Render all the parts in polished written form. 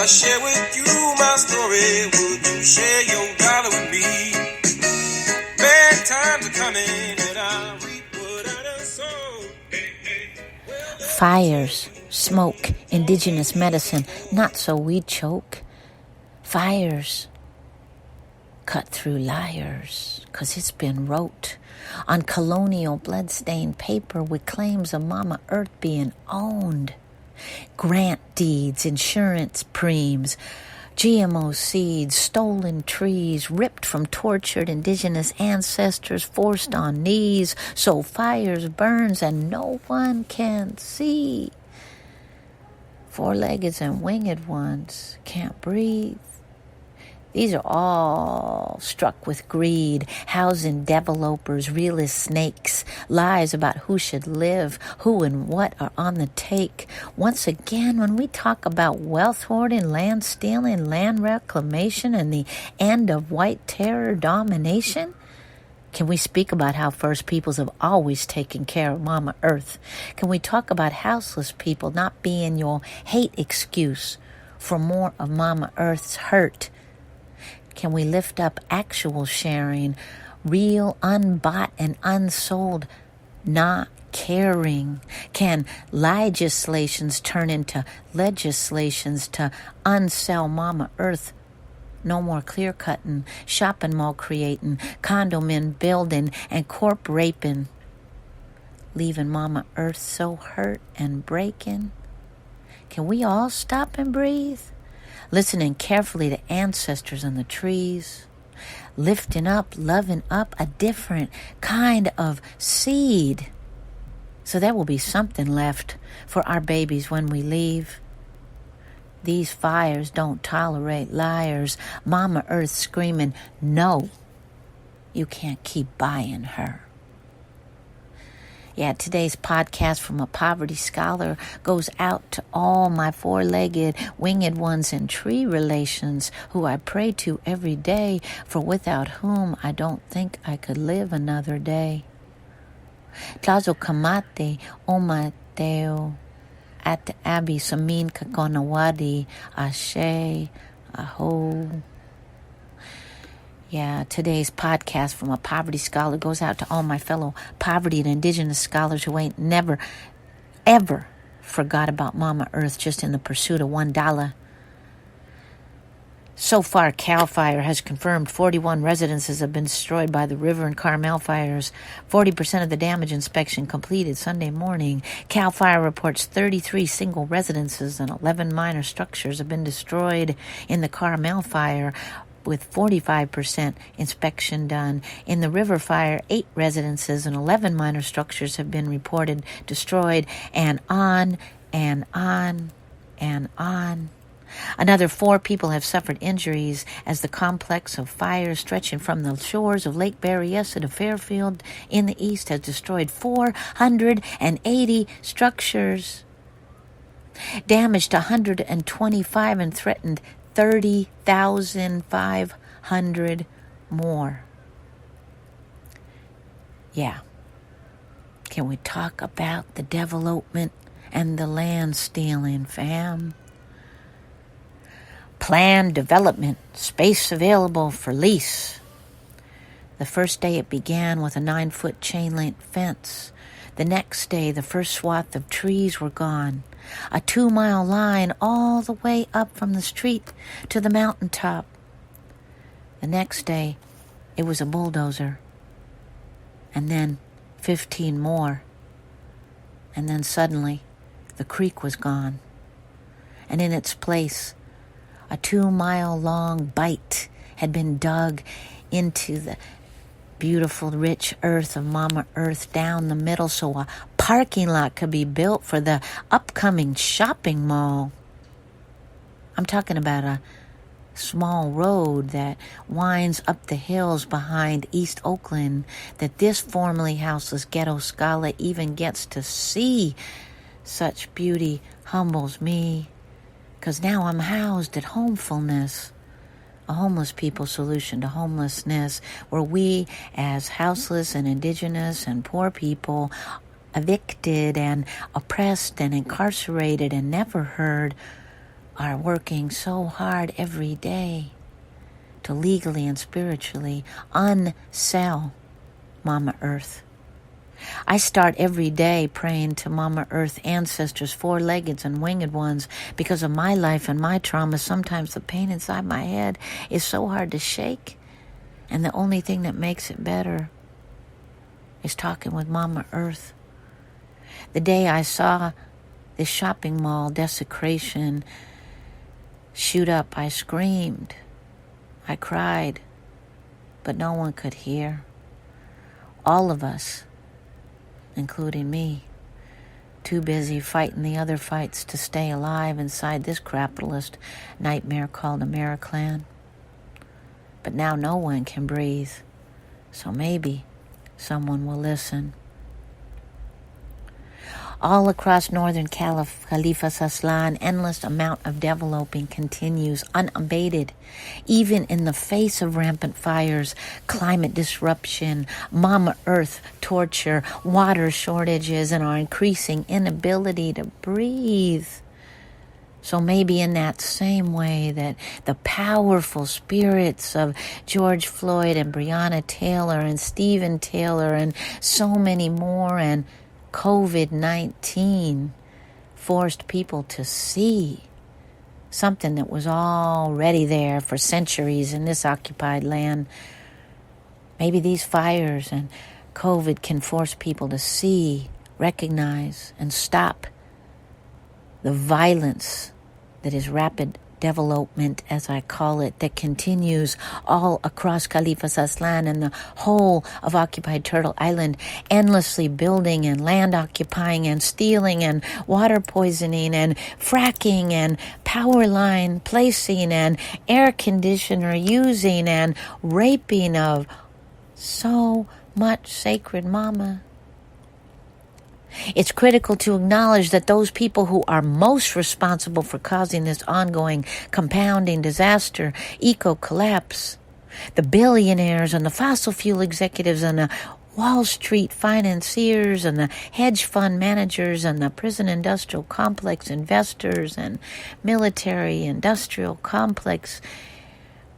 I share with you my story, would you share your dollar with me? Bad times are coming and I reap what I done sown. Fires, smoke, indigenous medicine, not so we choke. Fires cut through liars, 'cause it's been wrote on colonial bloodstained paper with claims of Mama Earth being owned. Grant deeds, insurance preems, GMO seeds, stolen trees, ripped from tortured indigenous ancestors, forced on knees, so fires burns and no one can see. Four-legged and winged ones can't breathe. These are all struck with greed, housing developers, realist snakes, lies about who should live, who and what are on the take. Once again, when we talk about wealth hoarding, land stealing, land reclamation, and the end of white terror domination, can we speak about how First Peoples have always taken care of Mama Earth? Can we talk about houseless people not being your hate excuse for more of Mama Earth's hurt? Can we lift up actual sharing, real, unbought, and unsold, not caring? Can legislations turn into legislations to unsell Mama Earth? No more clear-cutting, shopping mall creating, condo men building, and corp raping, leaving Mama Earth so hurt and breaking. Can we all stop and breathe? Listening carefully to ancestors in the trees, lifting up, loving up a different kind of seed, so there will be something left for our babies when we leave. These fires don't tolerate liars. Mama Earth screaming, no, you can't keep buying her. Yeah, today's podcast from a poverty scholar goes out to all my four-legged, winged ones in tree relations who I pray to every day, for without whom I don't think I could live another day. Tlazo kamate o mateo at abi samin kakonawadi ashe aho. Yeah, today's podcast from a poverty scholar goes out to all my fellow poverty and indigenous scholars who ain't never, ever forgot about Mama Earth just in the pursuit of $1. So far, CAL FIRE has confirmed 41 residences have been destroyed by the River and Carmel fires. 40% of the damage inspection completed Sunday morning. CAL FIRE reports 33 single residences and 11 minor structures have been destroyed in the Carmel fire, with 45% inspection done. In the river fire, 8 residences and 11 minor structures have been reported destroyed, and on and on and on. Another 4 people have suffered injuries as the complex of fires stretching from the shores of Lake Berryessa to Fairfield in the east has destroyed 480 structures, damaged 125 and threatened 30,500 more. Yeah. Can we talk about the devil-opment and the land stealing, fam? Planned development, space available for lease. The first day it began with a 9-foot chain-link fence. The next day, the first swath of trees were gone. A 2-mile line all the way up from the street to the mountaintop. The next day, it was a bulldozer. And then 15 more. And then suddenly, the creek was gone. And in its place, a 2-mile-long bight had been dug into the beautiful, rich earth of Mama Earth down the middle so a parking lot could be built for the upcoming shopping mall. I'm talking about a small road that winds up the hills behind East Oakland that this formerly houseless ghetto scholar even gets to see. Such beauty humbles me, 'cause now I'm housed at Homefulness, a homeless people's solution to homelessness, where we as houseless and indigenous and poor people, evicted and oppressed and incarcerated and never heard, are working so hard every day to legally and spiritually unsell Mama Earth. I start every day praying to Mama Earth ancestors, four-legged and winged ones, because of my life and my trauma. Sometimes the pain inside my head is so hard to shake, and the only thing that makes it better is talking with Mama Earth. The day I saw this shopping mall desecration shoot up, I screamed. I cried, but no one could hear. All of us, including me, too busy fighting the other fights to stay alive inside this capitalist nightmare called Americlan. But now no one can breathe, so maybe someone will listen. All across northern Khalifas Aslan, endless amount of devil-opment continues unabated, even in the face of rampant fires, climate disruption, Mama Earth torture, water shortages, and our increasing inability to breathe. So maybe in that same way that the powerful spirits of George Floyd and Breonna Taylor and Stephen Taylor and so many more and COVID-19 forced people to see something that was already there for centuries in this occupied land. Maybe these fires and COVID can force people to see, recognize, and stop the violence that is rapid devil-opment, as I call it, that continues all across Khalifas Aslan and the whole of occupied Turtle Island, endlessly building and land occupying and stealing and water poisoning and fracking and power line placing and air conditioner using and raping of so much sacred mama. It's critical to acknowledge that those people who are most responsible for causing this ongoing compounding disaster, eco-collapse, the billionaires and the fossil fuel executives and the Wall Street financiers and the hedge fund managers and the prison industrial complex investors and military industrial complex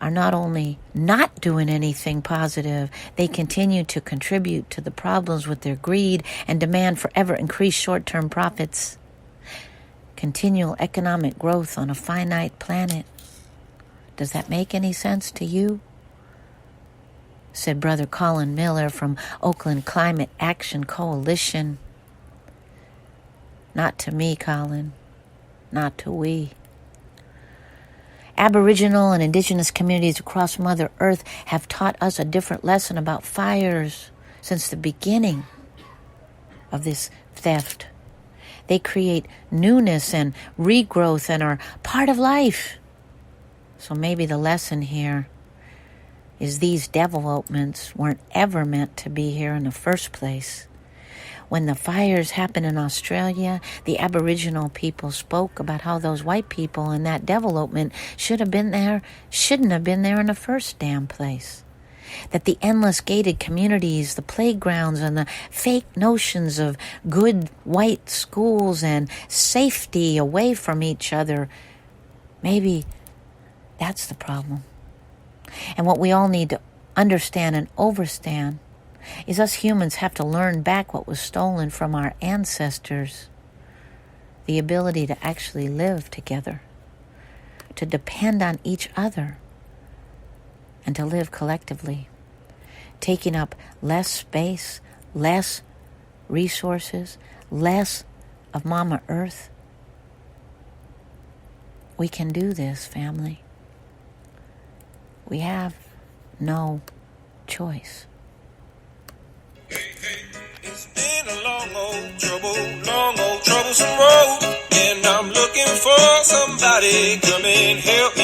are not only not doing anything positive, they continue to contribute to the problems with their greed and demand for ever increased short-term profits. Continual economic growth on a finite planet. Does that make any sense to you? Said Brother Colin Miller from Oakland Climate Action Coalition. Not to me, Colin. Not to we. Aboriginal and indigenous communities across Mother Earth have taught us a different lesson about fires since the beginning of this theft. They create newness and regrowth and are part of life. So maybe the lesson here is these devil-opments weren't ever meant to be here in the first place. When the fires happened in Australia, the Aboriginal people spoke about how those white people in that devil-opment shouldn't have been there in the first damn place. That the endless gated communities, the playgrounds, and the fake notions of good white schools and safety away from each other, maybe that's the problem. And what we all need to understand and overstand is us humans have to learn back what was stolen from our ancestors. The ability to actually live together, to depend on each other, and to live collectively. Taking up less space, less resources, less of Mama Earth. We can do this, family. We have no choice. It's been a long old troublesome road, and I'm looking for somebody come and help